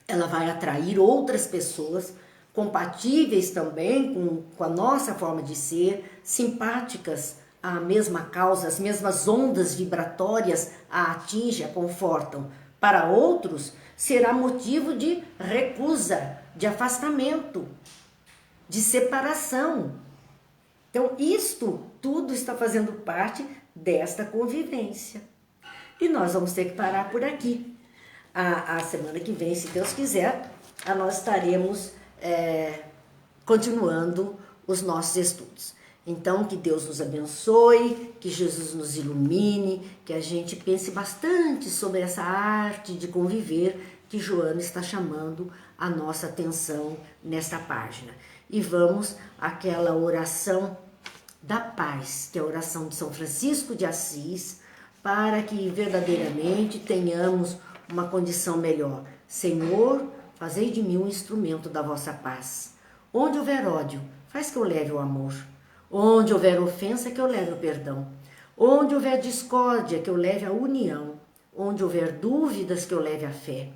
ela vai atrair outras pessoas compatíveis também com a nossa forma de ser, simpáticas à mesma causa, as mesmas ondas vibratórias a atingem, a confortam. Para outros, será motivo de recusa, de afastamento, de separação. Então, isto tudo está fazendo parte desta convivência. E nós vamos ter que parar por aqui. A semana que vem, se Deus quiser, nós estaremos continuando os nossos estudos. Então, que Deus nos abençoe, que Jesus nos ilumine, que a gente pense bastante sobre essa arte de conviver que Joana está chamando a nossa atenção nesta página. E vamos àquela oração da paz, que é a oração de São Francisco de Assis, para que verdadeiramente tenhamos uma condição melhor. Senhor, fazei de mim um instrumento da vossa paz. Onde houver ódio, faz que eu leve o amor. Onde houver ofensa, que eu leve o perdão. Onde houver discórdia, que eu leve a união. Onde houver dúvidas, que eu leve a fé.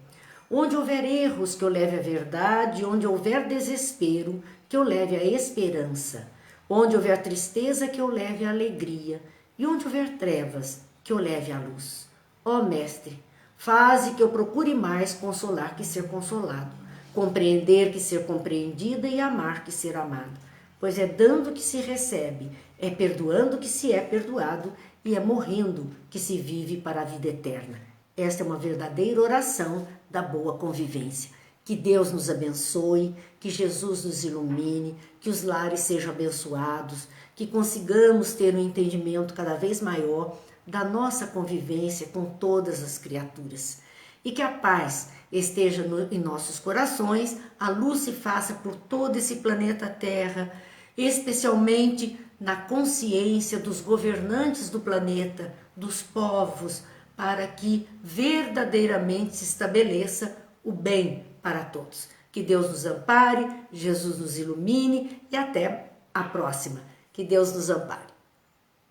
Onde houver erros, que eu leve a verdade. Onde houver desespero, que eu leve a esperança. Onde houver tristeza, que eu leve a alegria. E onde houver trevas, que eu leve a luz. Ó Mestre, faze que eu procure mais consolar que ser consolado, compreender que ser compreendida e amar que ser amado. Pois é dando que se recebe, é perdoando que se é perdoado e é morrendo que se vive para a vida eterna. Esta é uma verdadeira oração da boa convivência. Que Deus nos abençoe, que Jesus nos ilumine, que os lares sejam abençoados, que consigamos ter um entendimento cada vez maior da nossa convivência com todas as criaturas. E que a paz esteja em nossos corações, a luz se faça por todo esse planeta Terra, especialmente na consciência dos governantes do planeta, dos povos, para que verdadeiramente se estabeleça o bem para todos. Que Deus nos ampare, Jesus nos ilumine e até a próxima. Que Deus nos ampare.